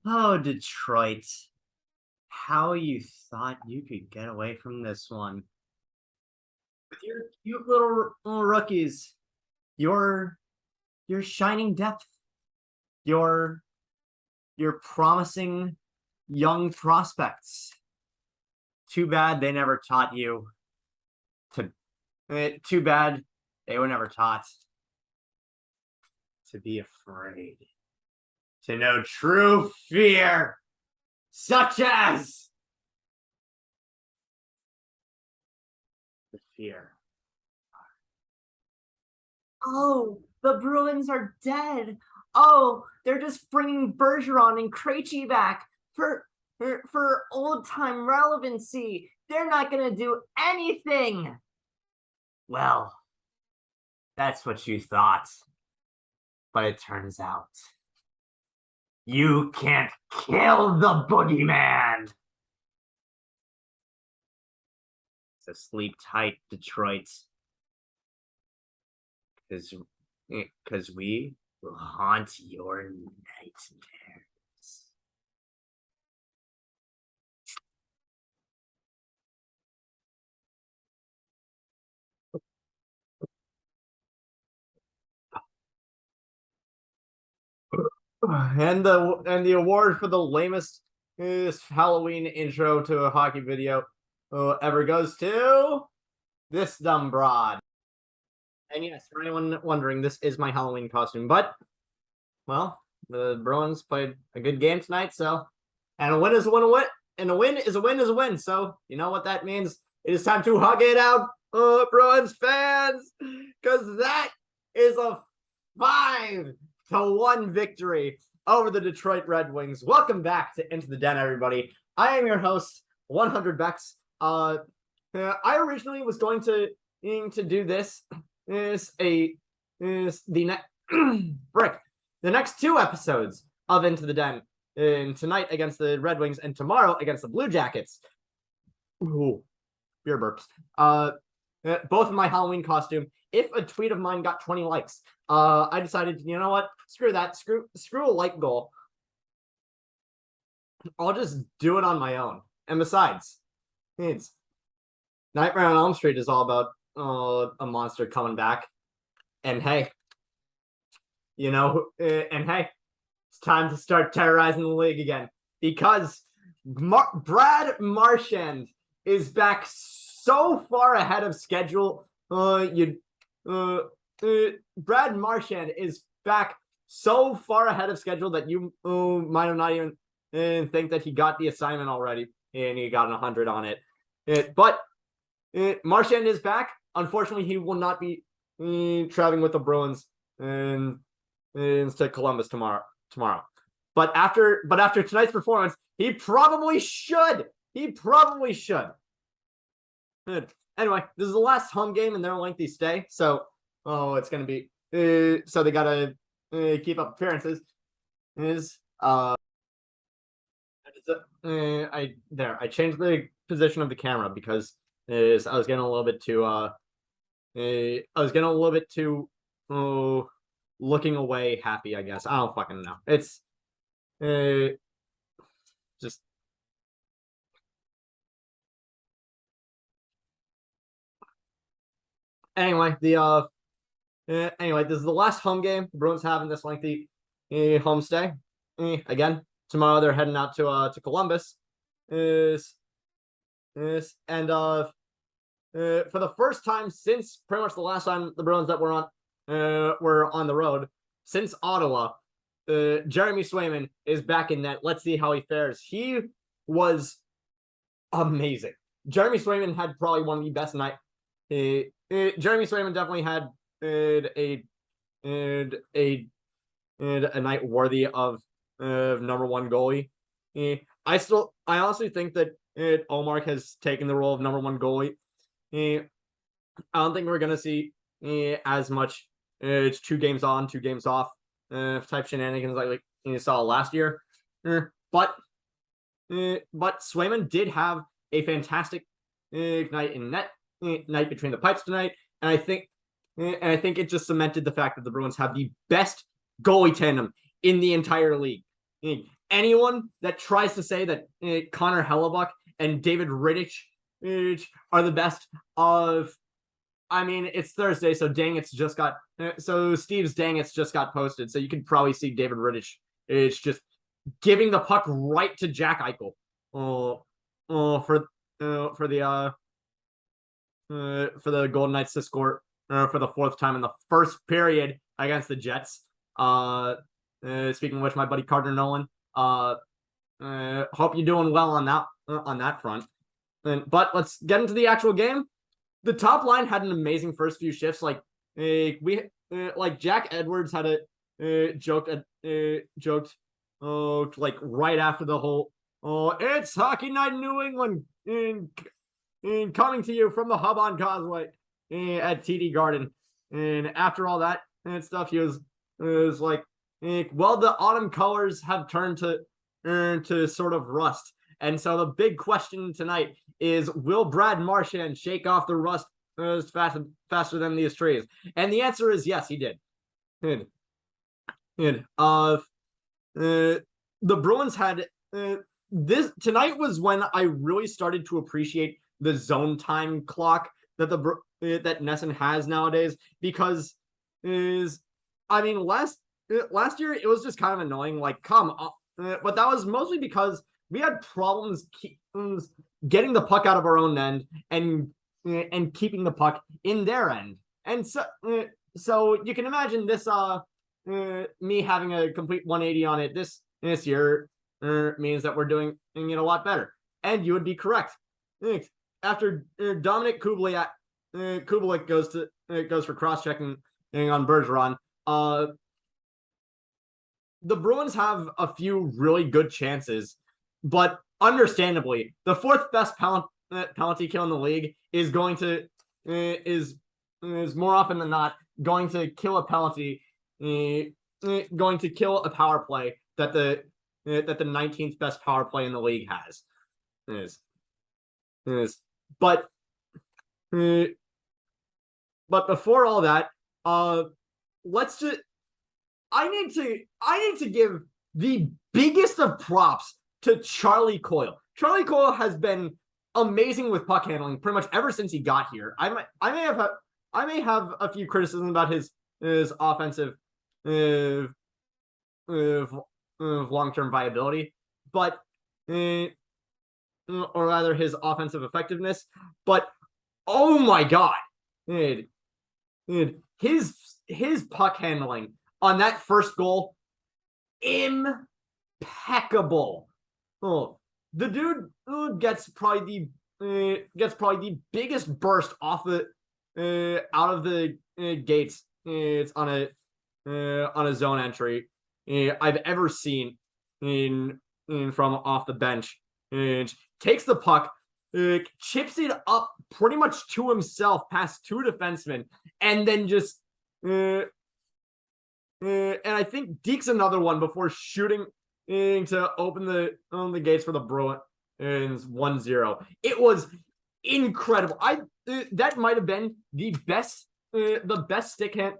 Oh, Detroit. How you thought you could get away from this one. With your cute little rookies. Your your shining depth. Your your promising young prospects. Too bad they never taught you to too bad they were never taught to be afraid. To know true fear. Such as the fear. Oh, the Bruins are dead. Oh, they're just bringing Bergeron and Krejci back for old time relevancy. They're not gonna do anything. Well, that's what you thought, but it turns out you can't kill the Boogeyman. So sleep tight, Detroit. Because we will haunt your nightmares. And the award for the lamest Halloween intro to a hockey video ever goes to this dumb broad. And yes, for anyone wondering, this is my Halloween costume. But, well, the Bruins played a good game tonight, so. And a win is a win, and a win is a win is a win. So, you know what that means? It is time to hug it out, Bruins fans, because that is a 5-1 victory over the Detroit Red Wings. Welcome back to Into the Den, everybody. I am your host, 100 Bex. I originally was going to do this. The next two episodes of Into the Den, tonight against the Red Wings and tomorrow against the Blue Jackets. Ooh, beer burps. Both in my Halloween costume. If a tweet of mine got 20 likes, I decided, you know what? Screw that. Screw a like goal. I'll just do it on my own. And besides, it's Nightmare on Elm Street is all about a monster coming back. And hey, you know, it's time to start terrorizing the league again because Brad Marchand is back so far ahead of schedule. Brad Marchand is back so far ahead of schedule that you might have not even think that he got the assignment already, and he got 100 on it. But Marchand is back. Unfortunately, he will not be traveling with the Bruins to Columbus tomorrow. But after tonight's performance, he probably should. Good. Anyway, this is the last home game in their lengthy stay, so it's gonna be so they gotta keep up appearances. I changed the position of the camera because I was getting a little bit too looking away happy, I guess. I don't fucking know. It's just anyway, this is the last home game the Bruins have in this lengthy home stay. Again, tomorrow they're heading out to Columbus. And for the first time since pretty much the last time the Bruins that were on the road since Ottawa, Jeremy Swayman is back in net. Let's see how he fares. He was amazing. Jeremy Swayman had probably one of the best night. Jeremy Swayman definitely had a night worthy of number one goalie. I honestly think that Omar has taken the role of number one goalie. I don't think we're gonna see as much. It's 2 games on, 2 games off type shenanigans like you saw last year. But Swayman did have a fantastic night in net, night between the pipes tonight, and I think it just cemented the fact that the Bruins have the best goalie tandem in the entire league. Anyone that tries to say that Connor Hellebuck and David Rittich are the best of, I mean, it's Thursday, so Steve's Dangits just got posted, so you can probably see David Rittich. It's just giving the puck right to Jack Eichel. For the Golden Knights to score for the fourth time in the first period against the Jets. Speaking of which, my buddy Carter Nolan. Hope you're doing well on that front. But let's get into the actual game. The top line had an amazing first few shifts. Like Jack Edwards had a joked like right after the whole it's hockey night in New England in coming to you from the hub on Causeway at TD Garden. And after all that and stuff, he was like, well, the autumn colors have turned to sort of rust. And so the big question tonight is, will Brad Marchand shake off the rust faster than these trees? And the answer is yes, he did. The Bruins had this tonight was when I really started to appreciate the zone time clock that that NESN has nowadays, because I mean last year it was just kind of annoying, like come on, but that was mostly because we had problems getting the puck out of our own end and keeping the puck in their end, and so you can imagine this me having a complete 180 on it this year means that we're doing it a lot better. And you would be correct. After Dominic Kubalik goes for cross-checking on Bergeron, the Bruins have a few really good chances, but understandably, the fourth best penalty kill in the league is going to is more often than not going to kill a penalty, going to kill a power play that the 19th best power play in the league has. But before all that, let's just I need to give the biggest of props to Charlie Coyle. Charlie Coyle has been amazing with puck handling pretty much ever since he got here. I may have a few criticisms about his offensive long-term viability, but or rather his offensive effectiveness. But oh my god, his puck handling on that first goal, impeccable. Oh, the dude gets probably the biggest burst off the out of the gates. It's on a zone entry I've ever seen from off the bench. Takes the puck, chips it up pretty much to himself past two defensemen, and then just and I think dekes another one before shooting to open the gates for the Bruins 1-0. It was incredible. That might have been the best stick and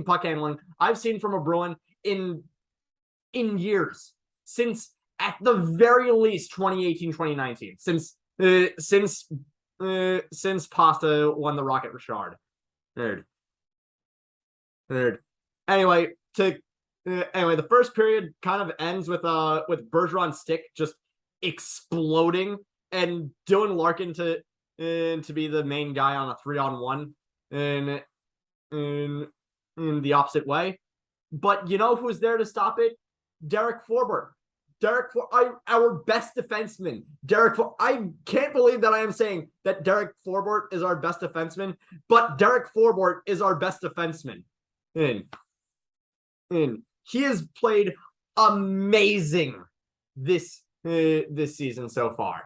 puck handling I've seen from a Bruin in years, since at the very least 2018-2019, since Pasta won the Rocket Richard. Nerd. Anyway, the first period kind of ends with Bergeron's stick just exploding and Dylan Larkin to be the main guy on a 3-on-1 in the opposite way. But you know who's there to stop it? Derek Forbort. Our best defenseman. I can't believe that I am saying that Derek Forbort is our best defenseman, but Derek Forbort is our best defenseman. And he has played amazing this season so far.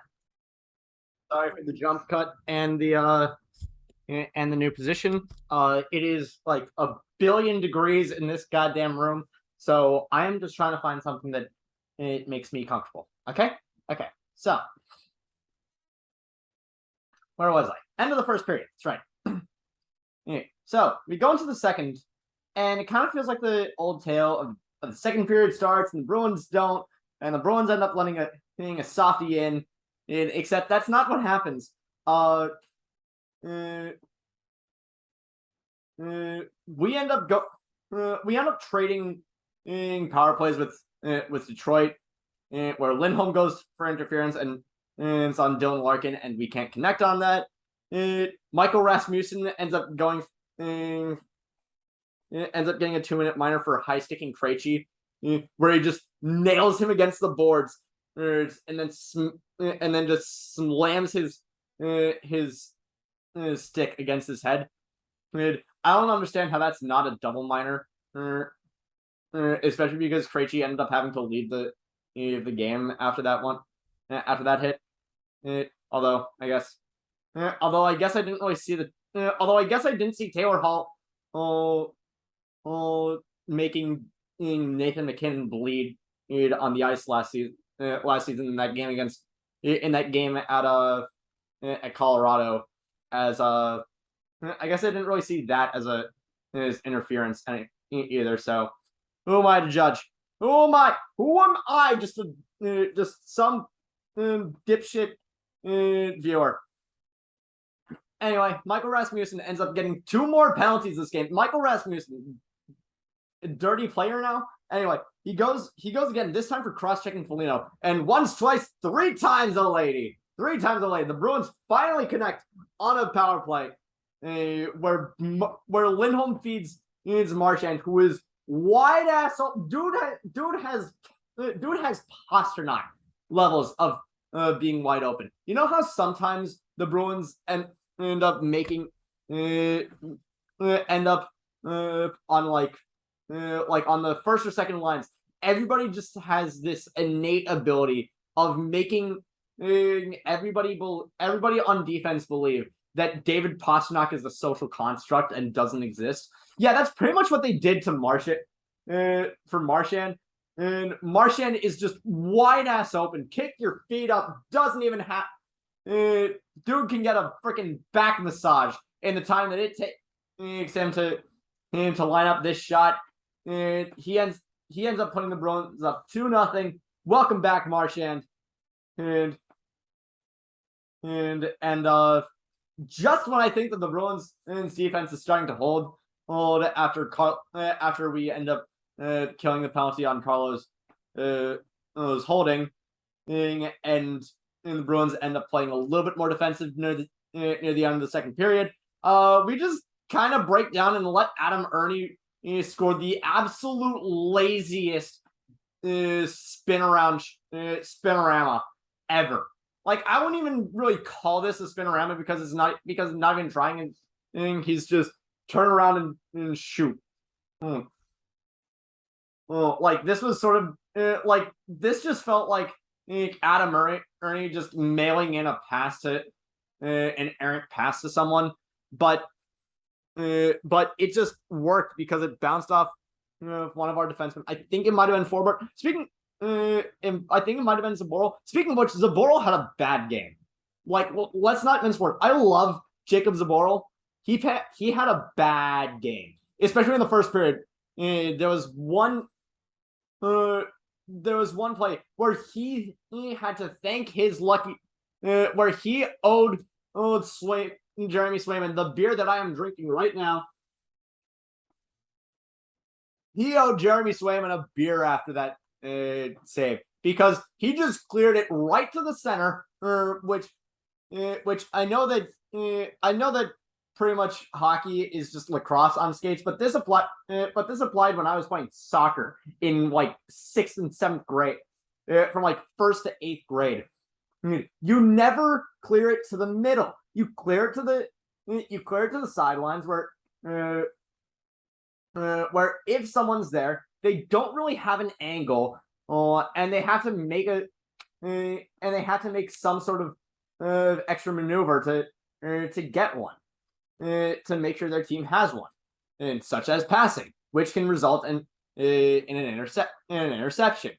Sorry for the jump cut and the new position. It is like 1 billion degrees in this goddamn room, so I am just trying to find something that it makes me comfortable. Okay. So where was I? End of the first period. That's right. So we go into the second, and it kind of feels like the old tale the second period starts and the Bruins don't, and the Bruins end up letting a softie in, except that's not what happens. We end up trading power plays with Detroit, where Lindholm goes for interference and it's on Dylan Larkin, and we can't connect on that. Michael Rasmussen ends up getting a 2-minute minor for high sticking Krejci, where he just nails him against the boards, and then just slams his stick against his head. I don't understand how that's not a double minor, especially because Krejci ended up having to leave the game after that hit. Although I guess I didn't really see although I guess I didn't see Taylor Hall making Nathan McKinnon bleed on the ice last season in that game at Colorado, as I guess I didn't really see that as interference either. So who am I to judge? Who am I? Just some dipshit viewer. Anyway, Michael Rasmussen ends up getting 2 more penalties this game. Michael Rasmussen, a dirty player now. Anyway, he goes again, this time for cross-checking Foligno. And once, twice, 3 times a lady. 3 times a lady. The Bruins finally connect on a power play, where Lindholm feeds Marchand, who is wide ass. Dude has Pasternak levels of being wide open. You know how sometimes the Bruins end up on like on the first or second lines, everybody just has this innate ability of making everybody on defense believe that David Pasternak is a social construct and doesn't exist. Yeah, that's pretty much what they did to for Marchand. And Marchand is just wide ass open, kick your feet up, doesn't even have. Dude can get a freaking back massage in the time that it takes him to line up this shot. He ends up putting the Bruins up 2-0. Welcome back, Marchand. And just when I think that the Bruins defense is starting to hold after we end up killing the penalty on Carlos was holding, and the Bruins end up playing a little bit more defensive near the end of the second period. We just kind of break down and let Adam Ernie score the absolute laziest spinorama ever. Like, I wouldn't even really call this a spinorama because not even trying, and he's just turn around and shoot. Like, this was sort of this just felt like Adam Ernie just mailing in a pass to an errant pass to someone, but it just worked because it bounced off one of our defensemen. I think it might have been Forbort. I think it might have been Zaboral. Speaking of which, Zaboral had a bad game. Like, well, let's not mince words. I love Jacob Zaboral. He had a bad game, especially in the first period. There was one play where he had to thank his lucky, where he owed Jeremy Swayman, the beer that I am drinking right now. He owed Jeremy Swayman a beer after that save, because he just cleared it right to the center, which I know that pretty much hockey is just lacrosse on skates, but this applied when I was playing soccer in like 6th and 7th grade, from like 1st to 8th grade. You never clear it to the middle. You clear it to the sidelines where if someone's there, they don't really have an angle, and they have to make some sort of extra maneuver to get one, to make sure their team has one, and such as passing, which can result in an interception.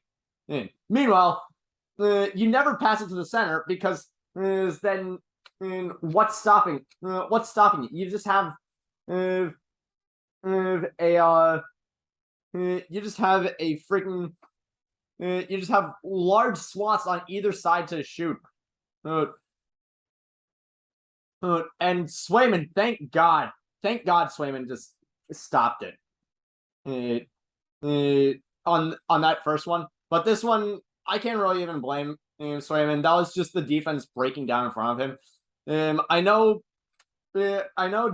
And meanwhile, you never pass it to the center, because then what's stopping you? You just have you just have a freaking you just have large swaths on either side to shoot. And Swayman, thank God, Swayman just stopped it. On that first one, but this one I can't really even blame Swayman. That was just the defense breaking down in front of him. I know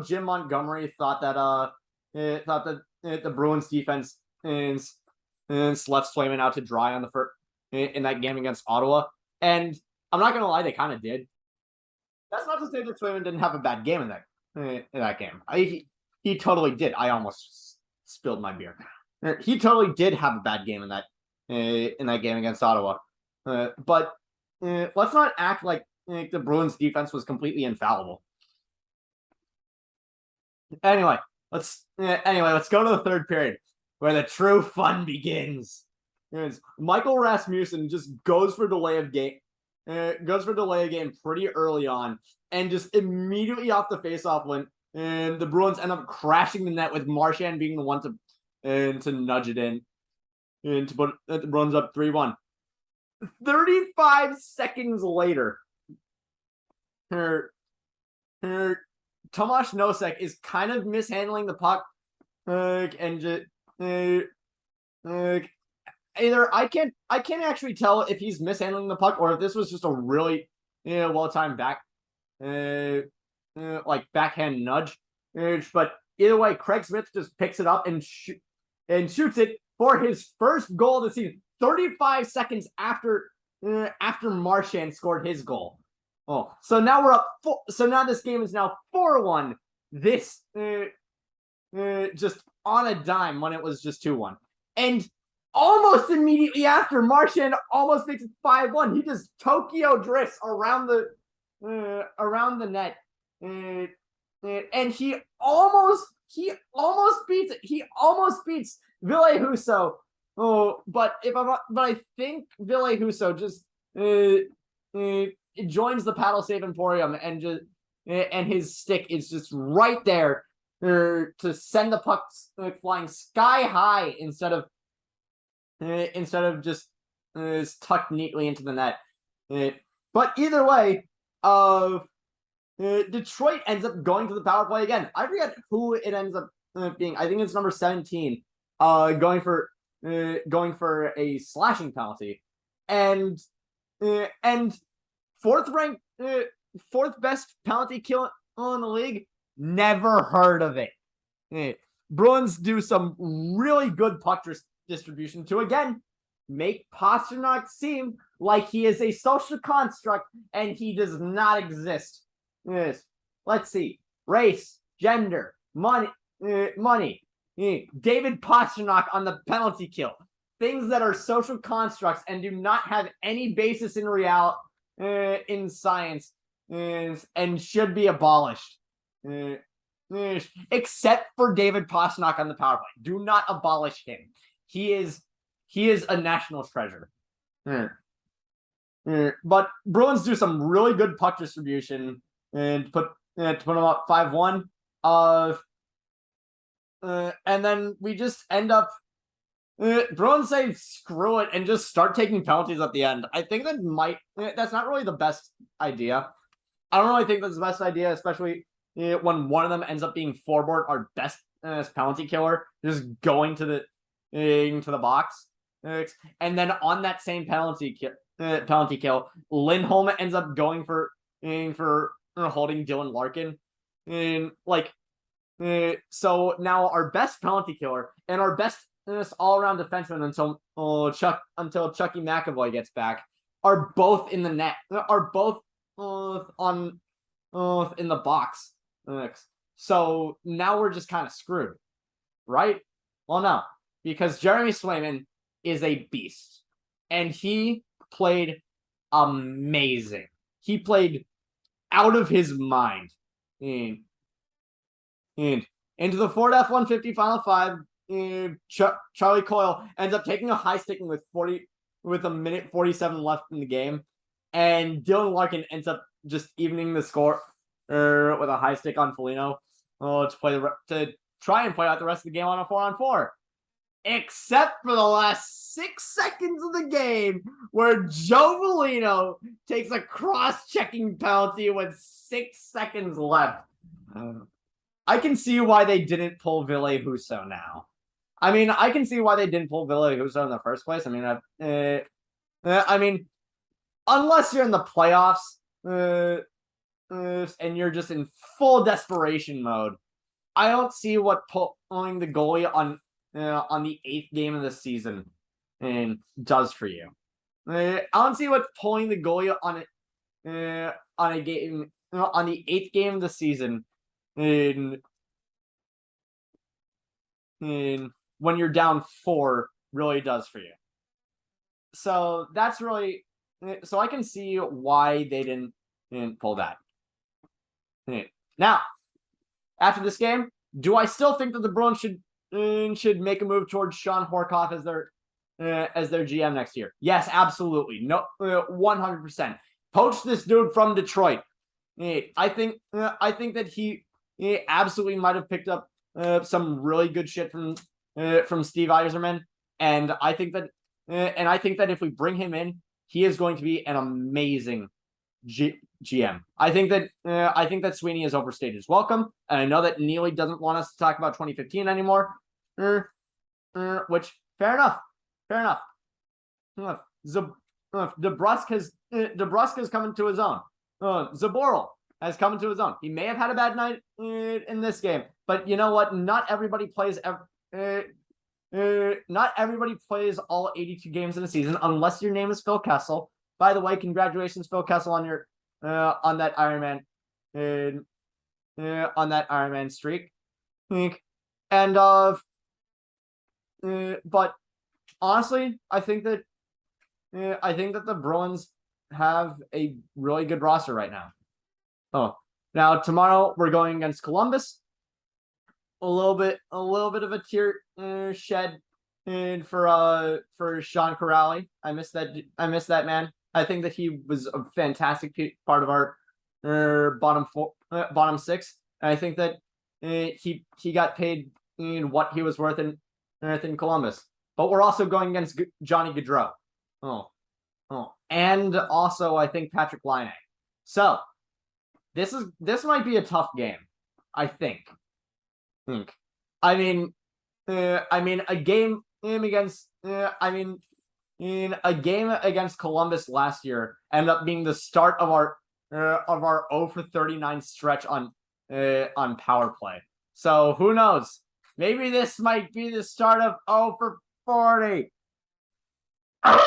Jim Montgomery thought that the Bruins defense left Swayman out to dry on the first in that game against Ottawa, and I'm not gonna lie, they kind of did. That's not to say that Swayman didn't have a bad game in that game. He totally did. I almost spilled my beer. He totally did have a bad game in that game against Ottawa. But let's not act like the Bruins defense was completely infallible. Anyway, let's go to the third period where the true fun begins. Michael Rasmussen just goes for delay of game pretty early on, and just immediately off the faceoff went, and the Bruins end up crashing the net with Marchand being the one to nudge it in, and to put the Bruins up 3-1. 35 seconds later, Tomáš Nosek is kind of mishandling the puck, and just either I can't actually tell if he's mishandling the puck or if this was just a really well-timed backhand nudge. But either way, Craig Smith just picks it up and shoots it for his first goal of the season. 35 seconds after Marchand scored his goal. Oh, so now we're up. So now this game is now 4-1. This just on a dime when it was just 2-1, and almost immediately after, Marchand almost makes it 5-1. He just Tokyo drifts around the net, and he almost beats it. He almost beats Ville Husso. Oh, but I think Ville Husso just joins the paddle save emporium and his stick is just right there to send the puck flying sky high instead of just tucked neatly into the net. But either way, Detroit ends up going to the power play again. I forget who it ends up being. I think it's number 17, going for a slashing penalty, and fourth best penalty kill in the league. Never heard of it. Bruins do some really good puck distribution to again make Pastrnak seem like he is a social construct and he does not exist. Yes. Let's see. Race, gender, money. David Pastrnak on the penalty kill. Things that are social constructs and do not have any basis in reality, in science, and should be abolished. Except for David Pastrnak on the power play. Do not abolish him. He is a national treasure. But Bruins do some really good puck distribution and to put them up 5-1. And then we just end up Bruins say screw it and just start taking penalties at the end. I think that's not really the best idea. I don't really think that's the best idea, especially when one of them ends up being Forbort, our best penalty killer, just going to the box. And then on that same penalty kill, Lindholm ends up going for holding Dylan Larkin. And so now our best penalty killer and our best all-around defenseman until Chucky McAvoy gets back are both in the net, are both in the box. So now we're just kind of screwed, right? Well, no, because Jeremy Swayman is a beast, and he played amazing. He played out of his mind. And into the Ford F-150 Final Five, Charlie Coyle ends up taking a high sticking with a minute 47 left in the game, and Dylan Larkin ends up just evening the score with a high stick on Foligno to try and play out the rest of the game on a 4-on-4. except for the last 6 seconds of the game where Joe Molino takes a cross-checking penalty with 6 seconds left. I can see why they didn't pull Ville Husso now. I mean, I can see why they didn't pull Ville Husso in the first place. I mean, unless you're in the playoffs and you're just in full desperation mode, I don't see what pulling the goalie on the 8th game of the season does for you. I don't see what pulling the goalie on a game on the 8th game of the season when you're down 4 really does for you. So that's really so I can see why they didn't pull that. Now, after this game, do I still think that the Bruins should make a move towards Sean Horkoff as their GM next year? Yes, absolutely. No, 100%. Poach this dude from Detroit. I think that he absolutely might have picked up some really good shit from Steve Yzerman, and I think that if we bring him in, he is going to be an amazing GM. I think that Sweeney has overstayed his welcome, and I know that Neely doesn't want us to talk about 2015 anymore. Which fair enough. DeBrusk has come into his own. Zaboral has come into his own. He may have had a bad night in this game, but you know what? Not everybody plays all 82 games in a season unless your name is Phil Kessel. By the way, congratulations, Phil Kessel, on your on that Ironman streak. And but honestly, I think that the Bruins have a really good roster right now. Oh, now tomorrow we're going against Columbus. A little bit of a tear shed for Sean Corrali. I miss that man. I think that he was a fantastic part of our bottom 6. And I think that he got paid what he was worth in Columbus. But we're also going against Johnny Gaudreau. And also I think Patrick Laine. So this might be a tough game. I think. I mean, a game against. In a game against Columbus last year ended up being the start of our 0 for 39 stretch on power play. So who knows? Maybe this might be the start of 0 for 40. All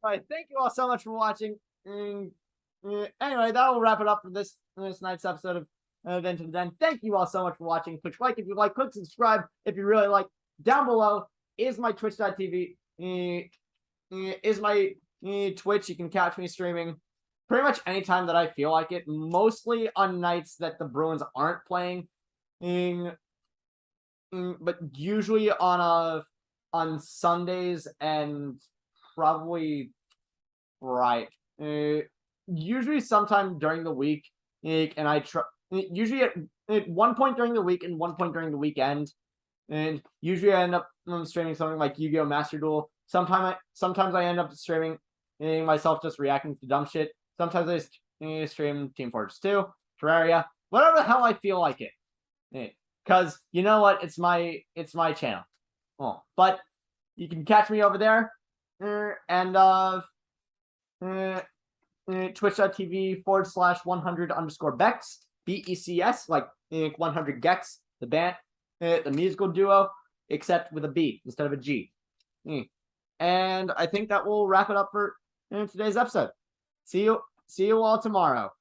right, thank you all so much for watching. Anyway, that will wrap it up for this night's episode of Into the Den. Thank you all so much for watching. Click like if you like. Click subscribe if you really like. Down below is my twitch.tv. Is my Twitch. You can catch me streaming pretty much anytime that I feel like it. Mostly on nights that the Bruins aren't playing. But usually on Sundays and probably usually sometime during the week, and I try usually at one point during the week and one point during the weekend, and usually I end up streaming something like Yu-Gi-Oh! Master Duel. Sometimes I end up streaming myself just reacting to dumb shit. Sometimes I stream Team Fortress 2, Terraria, whatever the hell I feel like it. Because you know what, it's my channel. But you can catch me over there, and twitch.tv/100_Bex, BECS, like 100 Gex, the band, the musical duo, except with a B instead of a G. And I think that will wrap it up for today's episode. See you all tomorrow.